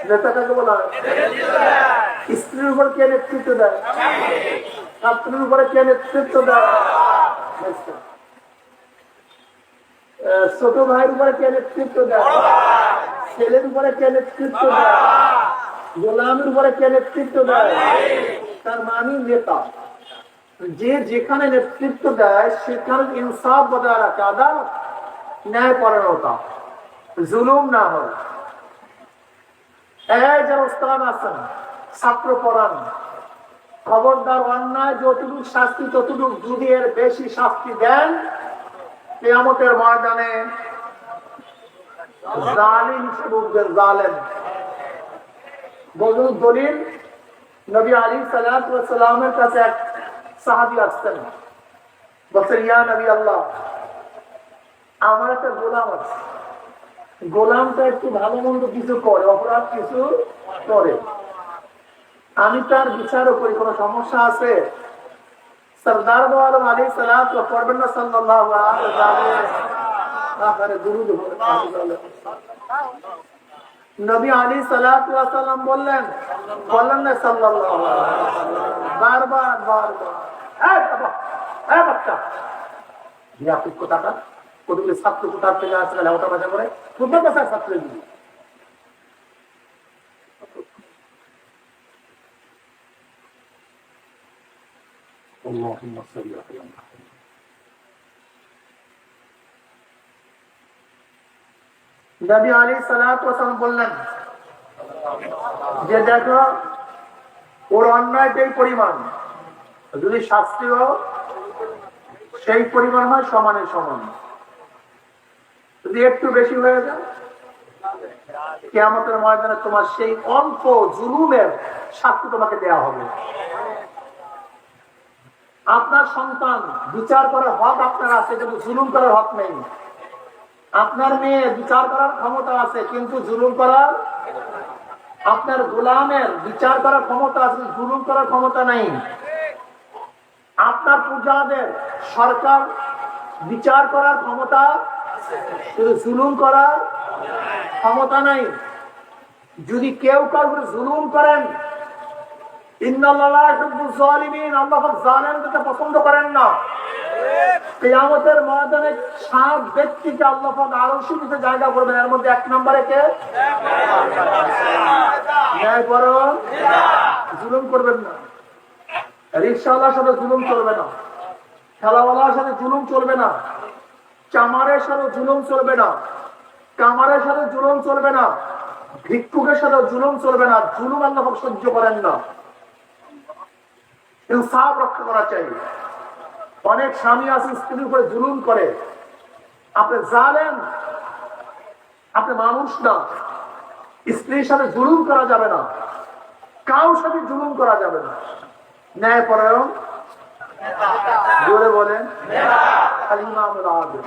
নেতা কাকে বলা হয়? স্ত্রীর উপর কে নেতৃত্ব দেয়? ছাত্রের উপরে কে নেতৃত্ব দেয়? ছোট ভাইয়ের উপরে কে নেতৃত্ব দেয়? ছেলের উপরে কে নেতৃত্ব দেয়? গোলামের উপরে কে নেতৃত্ব দেয়? তার মানে নেতা। যে যেখানে নেতৃত্ব দেয় সেখানে ইনসাফ বজায় রাখে, আদালত, ন্যায় পরায়ণতা, জুলুম না হয়। এই যারা ওস্তাদ আছেন, ছাত্র পড়ান, খবরদার অন্যায় যতটুকু শাস্তি ততটুকু যদি এর বেশি শাস্তি দেন, কিয়ামতের ময়দানে জালিম হিসেবে উঠবেন, জালেম। বলুন দলিল, নবী আলাইহিস সালাতু ওয়াস সালামের কাছে এক সাহাবী আসতেন, বলছেন ইয়া নবী আল্লাহ, আমার একটা গোলাম আছে, গোলামটা একটু ভালো মন্দ কিছু করে, অপরাধ কিছু করে, আমি তার বিচারও করি, কোনো সমস্যা আছে? সরদার দো আলম আলাইহিস সালাত ওয়া পড়বেন না সাল্লাল্লাহু আলাইহি ওয়াসাল্লাম, দুরূদ নবী আলাইহিস সালাতু ওয়া সাল্লাম বললেন না সাল্লাল্লাহু আলাইহি ওয়াসাল্লাম, বারবার এই বাবা, এই বাচ্চা, ইয়া খুব কথাটা কতগুলো ছাত্র কোথার থেকে আসলে ওটা বাজা করে খুব বাচ্চা ছাত্র দিবি। নবী আলাইহিস সালাতু ওয়া সাল্লাম বললেন যে দেখো ওর অন্যায় যেই পরিমাণ, যদি শাস্তিও সেই পরিমাণ হয় সমানের সমান, যদি একটু বেশি হয়ে যায় কিয়ামতের ময়দানে তোমার সেই অল্প জুলুমের শাস্তি তোমাকে দেওয়া হবে। আপনার সন্তান বিচার করার হক আপনার আছে কিন্তু জুলুম করার হক নেই। আপনার মেয়ে বিচার করার ক্ষমতা আছে কিন্তু জুলুম করার, আপনার গোলামের বিচার করার ক্ষমতা আছে, জুলুম করার ক্ষমতা নাই। আপনার পূজাদের সরকার বিচার করার ক্ষমতা, কিন্তু জুলুম করার ক্ষমতা নাই। যদি কেউ কাউকে জুলুম করেন, আল্লাহ জালেমদেরকে পছন্দ করেন না। কিয়ামতের ময়দানে 7 ব্যক্তিকে আল্লাহ পাক আরশের নিচে জায়গা করবেন, এর মধ্যে 1 নম্বরে কে? ন্যায়পরায়ণ, জুলুম করবেন না। রিকশাওয়ালার সাথে জুলুম চলবে না, ঠেলাওয়ালার সাথে জুলুম চলবে না, চামারের সাথে জুলুম চলবে না, কামারের সাথে জুলুম চলবে না, ভিক্ষুকের সাথে জুলুম চলবে না। জুলুম আল্লাহ পাক সহ্য করেন না। ইনসাফ রক্ষা করা চাই। অনেক স্বামী আছে স্ত্রীর উপরে জুলুম করে, আপনি জালেম, আপনি মানুষ না। স্ত্রীর সাথে জুলুম করা যাবে না, কারোর সাথে জুলুম করা যাবে না। ন্যায়পরায়ণ, জোরে বলেন, আল ইমামুল আদিল।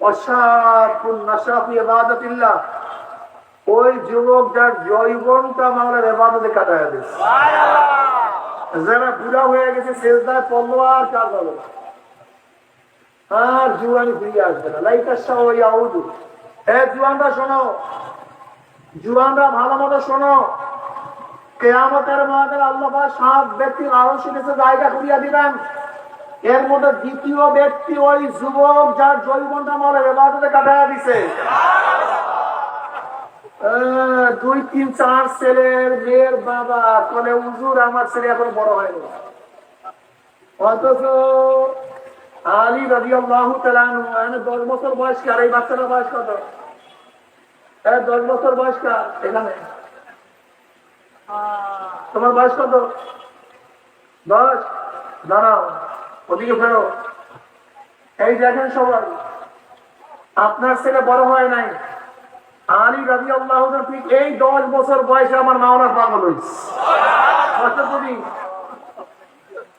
ওয়াশাবুন নাশা ফি ইবাদাতিল্লাহ, ওই যুবক যার যৌবনটা মাওলার ইবাদতে কাটায় দিয়েছে। সুবহানাল্লাহ। যারা বুড়া হয়ে গেছে সেজদায় পড়লো আর কাজ হবে না, আর জুয়ানি ফিরে আসবে না। লাইকা শাওয়াউদু, এ জুয়ানরা শোনো, জুয়ানরা ভালো মতো শোনো, কিয়ামতের ময়দানে আল্লাহ পাক 7 ব্যক্তির আরশের নিচে জায়গা করিয়া দিবেন। এর মধ্যে দ্বিতীয় ব্যক্তি ওই যুবক যার যৌবনটা মাওলার ইবাদতে কাটায় দিয়েছে। সুবহানাল্লাহ। 2, 3, 4 ছেলের মেয়ের বাবা বলে হুজুর আমার ছেলে এখন বড় হয়নি, অথচ আলী রাদিয়াল্লাহু তাআলা আনহু 10 বছর বয়স, আর এই বাচ্চাটার বয়স কত? 10 বছর বয়স। এখানে তোমার বয়স কত? 10। দাঁড়াও, ওদিকে ফেরো। এই দেখেন সবাই, আপনার ছেলে বড় হয় নাই। আলী রাদিয়াল্লাহু তাআলা ঠিক এই 10 বছর বয়সে আমার মাওলার পাগল হয়েছে।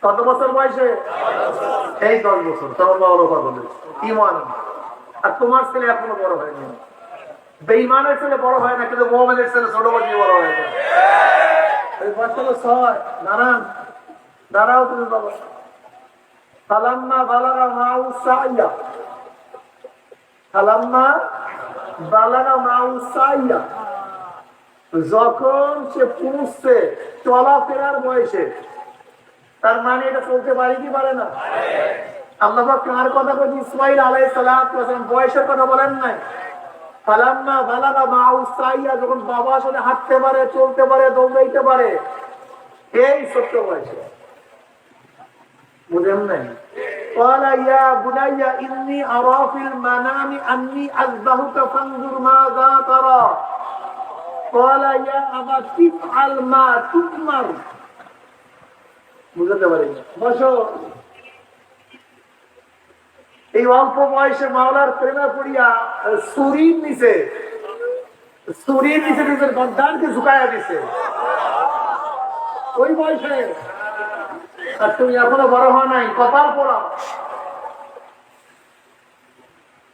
কত বছর বয়সে? এই 10 বছর তোমার মাওলার পাগল হয়েছে। ঈমান। আর তোমার ছেলে এখনো বড় হয়নি। বেঈমানের ছেলে বড় হয় না, কিন্তু মুমিনের ছেলে ছোট বয়সে বড় হয়ে যায়। এই বয়সটা 6। দাঁড়াও তুমি বাবা। ফালাম্মা বালাগা মাউ সাইয়া, ফালাম্মা বালাগা মাউ সাইয়া, যখন সে পুরুষে চলাফেরার বয়সে, তার মানে এটা চলতে পারে কি পারে না? আল্লাহ কার কথা বলছি? ইসমাইল আলাইহিস সালাম বয়সের কথা বলেন নাই? ফালাম্মা বালাগা মা'হু সাইয়া, যখন বাবার সাথে হাঁটতে পারে, চলতে পারে, দৌড়াইতে পারে, এই ছোট্ট বয়সে। বুঝেন নাই? قال يا بني إني أرى في المنام أني أذبحك فانظر ماذا ترى قال يا أبت افعل ما تؤمر। বুঝতে পারি বসো। এই অল্প বয়সে মাওলার প্রেমে পড়িয়া ছুরির নিচে নিজের গদ্দানকে ঝুঁকাইয়া দিছে ওই বয়সে। আর তুমি এখনো বড় হওয়া নাই, কপাল পোড়া,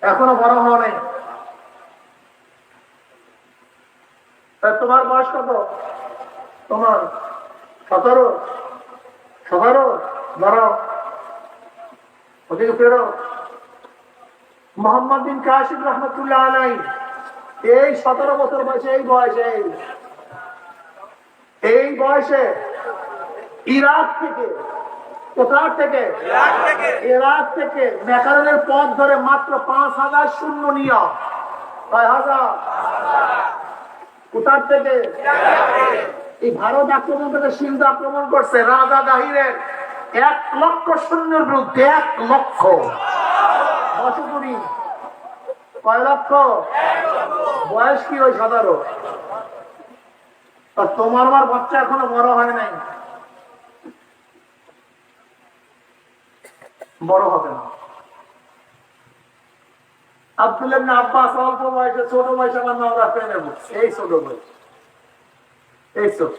এখনো বড় হওয়া নাই। তোমার বয়স কত? তোমার 17 বড় ওদিকে ফেরো। মোহাম্মদ বিন কাসিম রহমতুল্লাহ আলাইহি এই 17 বছর বয়সে, এই বয়সে ইরাক থেকে, কোথা থেকে? ইরাক থেকে ম্যাকারনের পথ ধরে মাত্র 5000 সৈন্য নিয়ে, 5000 কোথা থেকে? এই ভারত আক্রমণ থেকে সিন্ধু আক্রমণ করছে রাজা দাহিরের 1 লক্ষ সৈন্যের বিরুদ্ধে। 1 লক্ষ। বছরপুরি কয় লক্ষ? বয়স কি ওই 17? আর তোমার আমার বাচ্চা এখনো বড় হয় নাই, বড় হবে না। আব্দুল্লাহ ইবনে আব্বাস অল্প বয়সে, ছোট বয়সে আমার মাওলা প্রেমে পড়ছে। এই ছোট বয়স, এই ছোট।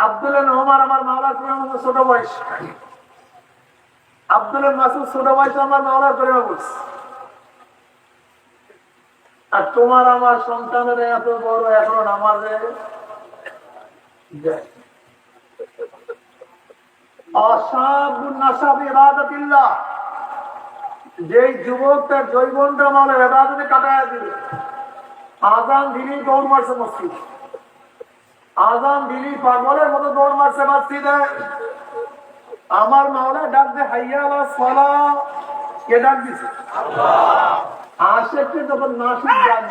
আব্দুল্লাহ ইবনে ওমর আমার মাওলার প্রেমে পড়ছে ছোট বয়স। আব্দুল্লাহ মাসুদ ছোট বয়সে আমার মাওলার প্রেমে পড়ছে। আর তোমার আমার সন্তানের এত বড়, এখন নামাজে যায়। যে যুবক তার জৈবনটা মাওলার ইবাদতে কাটায় দিল, আযান দিলেই দৌড় মারছে মসজিদ, আযান দিলেই পাগলের মতো দৌড় মারছে মসজিদে। আমার মাওলা ডাক দে হাইয়া আলাস সালাহ, কে ডাক দিছে? আল্লাহ। আশেককে যখন নাসিক গান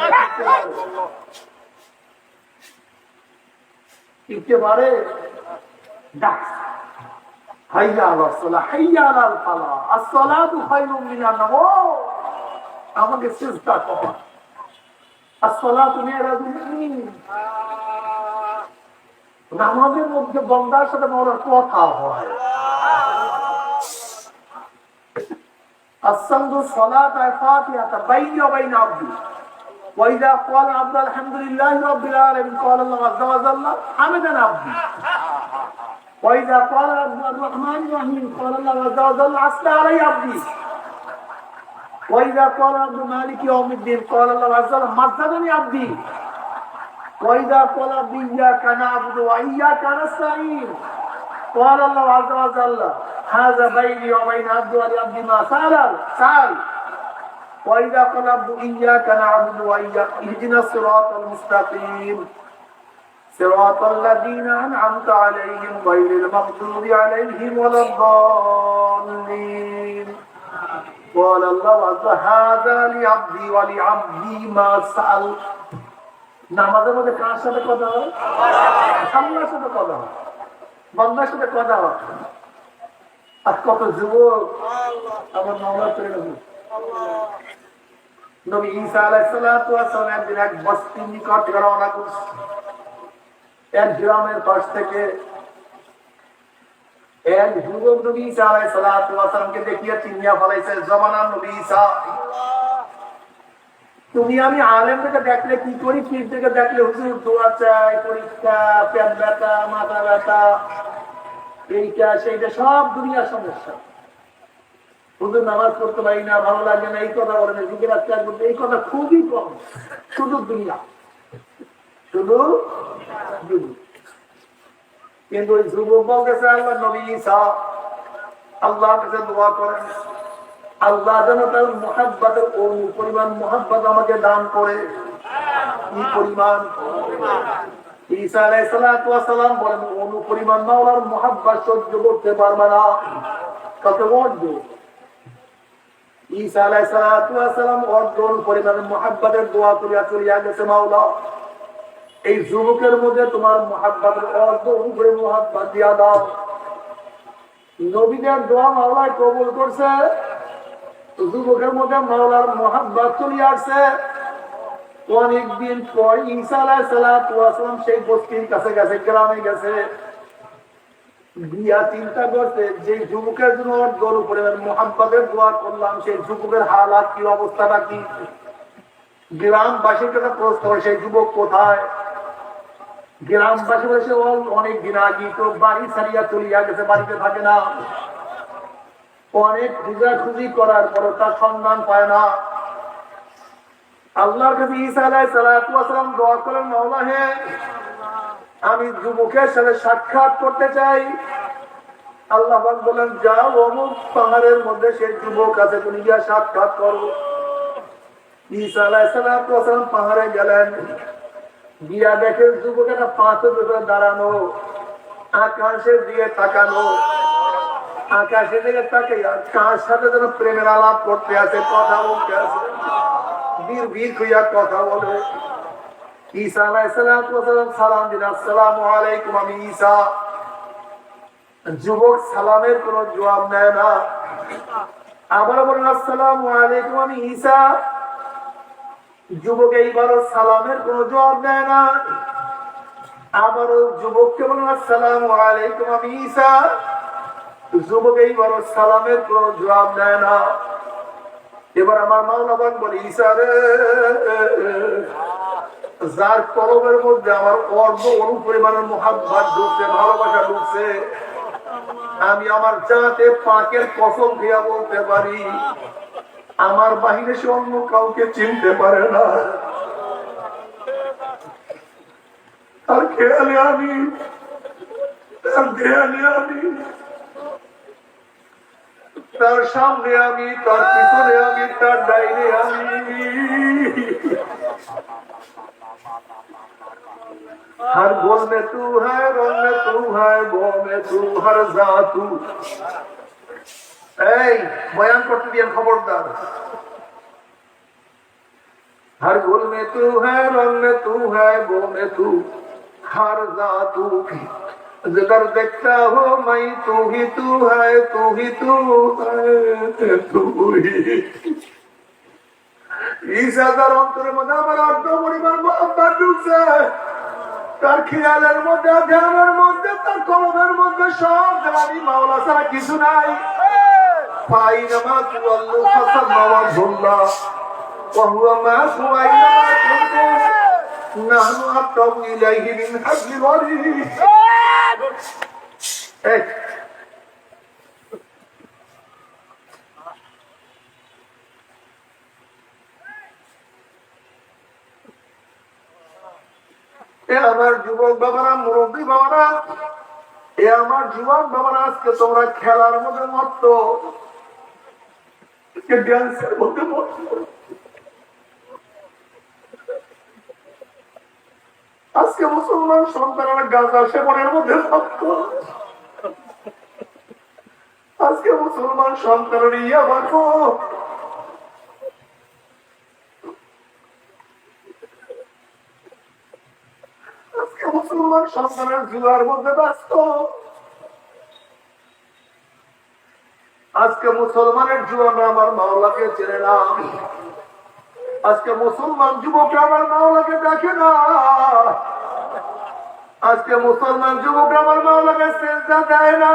শিখতে পারে, ডাক হাইয়া আলাস সালাহ, হাইয়া আলাল ফালাহ, আস-সালাতু খায়রুম মিনান নাওম। আমাকে সিজদা কর, আস-সালাতু মিরাজুল মুমিন। নামাজের মধ্যে বান্দার সাথে মাওলার কথা হয়। আসসালাতু সালাতু ফাতিহাতা বাইনি ওয়া বাইনা আবদি ওয়া ইযা ক্বালা আবদু আলহামদুলিল্লাহি রাব্বিল আলামিন ক্বালা আল্লাহু আযজা ওয়া জাল্লা হামিদান আবদি ওয়া ইযা ক্বালা আবদুর রাহমানির রহিম ক্বালা আল্লাহু আযজা ওয়া জাল্লা আসনা আলাই আবদি ওয়া ইযা ক্বালা আবদু মালিকি ইয়াউমিদ্দিন ক্বালা আল্লাহু আযজা ওয়া জাল্লা মাযযাদানি আবদি ওয়া ইযা ক্বালা আবদু ইয়াকা না'বুদু ওয়া ইয়াকা নাস্তাঈন قال الله عز وجل هذا بيني وبين عبدي ولعبدي ما سأل وإذا قال عبد إياك نعبد وإياك اهدنا الصراط المستقيم صراط الذين أنعمت عليهم غير المغضوب عليهم ولا الضالين قال الله عز وجل هذا لعبدي ولعبدي ما سأل। নামাজের মধ্যে কার সাথে কথা হয়? আল্লাহর সাথে কথা হয়, বান্দার সাথে কথা হয়। আর কত যুবক আমার মাওলার প্রেমে পড়ছে। নবী ঈসা আলাইহিস সালাতু ওয়াস সালাম একদিন এক বস্তির নিকট থেকে রওনা করছে। এক গ্রামের পাশ থেকে এক যুবক নবী ঈসা আলাইহিস সালাতু ওয়াস সালামকে দেখিয়া চিনিয়া ফেলাইছে, জমানার নবী ঈসা। তুমি আমি আলেম থেকে দেখলে কি করি, পীর থেকে দেখলে হুজুর দোয়া চাই, পরীক্ষা, পেট ব্যথা, মাথা ব্যথা, এইটা সেইটা সব দুনিয়ার সমস্যা। হুজুর নামাজ পড়তে পারি না, ভালো লাগে না, এই কথা বলে না, জিজ্ঞেস রাখতে করতে, এই কথা খুবই কম। শুধু দুনিয়া, শুধু কিন্তু ওই যুবক বলতেছে আল্লাহ নবী ঈসা আল্লাহর কাছে দোয়া করেন, আল্লাহ যেন তার মুহাব্বতের পরিমাণ মুহাব্বত আমাকে দান করে। কি পরিমাণ? ঈসা আলাইহিস সালাম বলেন অনুপরিমাণ মাওলার মুহাব্বত সহ্য করতে পারবে না। কত বড়! ঈসা আলাইহিস সালাম অর্ধ পরিমাণ মুহাব্বতের দোয়া করিয়া চলিয়া গেছে, মাওলা এই যুবকের মধ্যে তোমার মুহাব্বতের অর্ধ উপরে মুহাব্বত দিয়া দাও। নবীদের দোয়া মাওলা কবুল করছে, যুবকের মধ্যে মাওলার মুহাব্বত চলিয়া আসছে। অনেকদিন পর ঈসা আলাইহিস সালাম সেই বস্তির কাছে গেছে, গ্রামে গেছে, গিয়া চিন্তা করছে যে যুবকের জন্য অর্ধের উপরে মুহাব্বতের দোয়া করলাম, সেই যুবকের হালাত কি, অবস্থাটা কি? গ্রামবাসীর কাছে প্রশ্ন করে সেই যুবক কোথায়? গ্রামবাসী বসে অনেক দিন আগে তো বাড়ি ছাড়িয়া চলিয়া গেছে, বাড়িতে থাকে না। অনেক খোঁজাখুঁজি করার পর তার সন্ধান পায় না। আল্লাহর কাছে ঈসা আলাইহিস সালাম দোয়া করেন, মাওলা হে, আমি যুবকের সাথে সাক্ষাৎ করতে চাই। আল্লাহ পাক বলেন, যাও অমুক পাহাড়ের মধ্যে সেই যুবক আছে, তুমি গিয়া সাক্ষাৎ করো। ঈসা আলাইহিস সালাম পাহাড়ে গেলেন, গিয়া দেখেন যুবক একটা পাথরের উপরে দাঁড়ানো, আকাশের দিকে তাকানো, আকাশের দিকে তাকাইয়া কার সাথে যেন প্রেমের আলাপ করতে আছে, কথা বলতে আছে, বীর বীর হইয়া কথা বলে। ঈসা আলাইহিস সালাম দিন, আসসালামু আলাইকুম, আমি ঈসা। যুবক সালামের কোন জবাব নেয় না। আবার বলেন, আসসালামু আলাইকুম, আমি ঈসা। যুবক এইবারও সালামের কোন জবাব দেয় না। আবারও যুবককে বলেন, আসসালামু আলাইকুম, আমি ঈসা। যুবক এইবারও সালামের কোন জবাব দেয় না। এবার আমার মাওলা পাক বলে, ঈসা রে, যার কলবের মধ্যে আমার অর্ধ অনুপরিমাণের মুহাব্বত ঢুকছে, ভালোবাসা ঢুকছে, আমি আমার জাতে পাকের কসম খেয়া বলতে পারি, আমার বাহিরে সে অন্য কাউকে চিনতে পারে না। তার খেয়ালে আমি, তার দেয়ালে আমি, তার সামনে আমি, তার পিছনে আমি, তার ডাইনে আমি। हर गोल में तू है, रोल में तू है, गो में तू, हर जा तू। এই বয়ান করতে দিয়েন, খবরদার। हर गोल में तू है, रोल में तू है, गो में तू, हर जा तू। जिधर देखता हो मैं तू ही तू है, तू ही तू है, तू ही। ঈসা তার অন্তরের মধ্যে আমার অর্ধ পরিমাণ মুহাব্বত ঢুকছে, তার খেয়ালের মধ্যে, ধ্যানের মধ্যে, তার কলবের মধ্যে সব জানি মাওলা ছাড়া কিছু নাই। ফাইনামা তুআল্লু ফাসাম্মা ওয়াজহুল্লাহ ওয়া হুয়া মা'কুম আইনামা কুনতুম নাহনু আক্রাবু ইলাইহি মিন হাবলিল ওয়ারিদ। আমার যুবক বাবারা, মুরব্বী বাবারা, এ আমার যুবক বাবারা, আজকে তোমরা খেলার মধ্যে মত্ত, ড্যান্সের মধ্যে মত্ত। আজকে মুসলমান সন্তানেরা গাঁজা সেবনের মধ্যে মত্ত। আজকে মুসলমান সন্তানেরা ইয়াবা খোর। মুসলমান সন্তানের জুয়ার মধ্যে ব্যস্ত। আজকে মুসলমানের যুবকরা আমার মাওলাকে চেনে না। আজকে মুসলমান যুবকরা আমার মাওলাকে দেখে না। আজকে মুসলমান যুবকরা আমার মাওলাকে সিজদা দেয় না।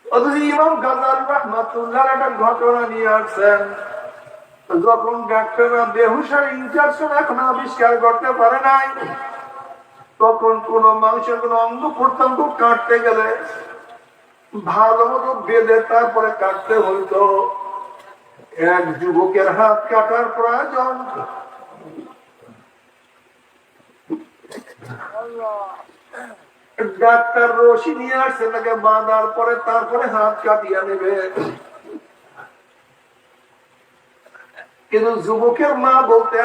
অথচ ইমাম গাজ্জালী রাহমাতুল্লাহ একটা ঘটনা নিয়ে আসছেন। যখন ডাক্তাররা বেহুশের ইনজেকশন এখন আবিষ্কার করতে পারে নাই, তখন কোন মানুষের কোন অঙ্গ প্রত্যঙ্গ কাটতে গেলে ভালো মতো বেঁধে তারপরে কাটতে হইতো। এক যুবকের হাত কাটার প্রয়োজন। ডাক্তার রশি নিয়ে আসছে, তাকে বাঁধার পরে তারপরে হাত কাটিয়ে নেবে। কিন্তু যুবকের মা বলতে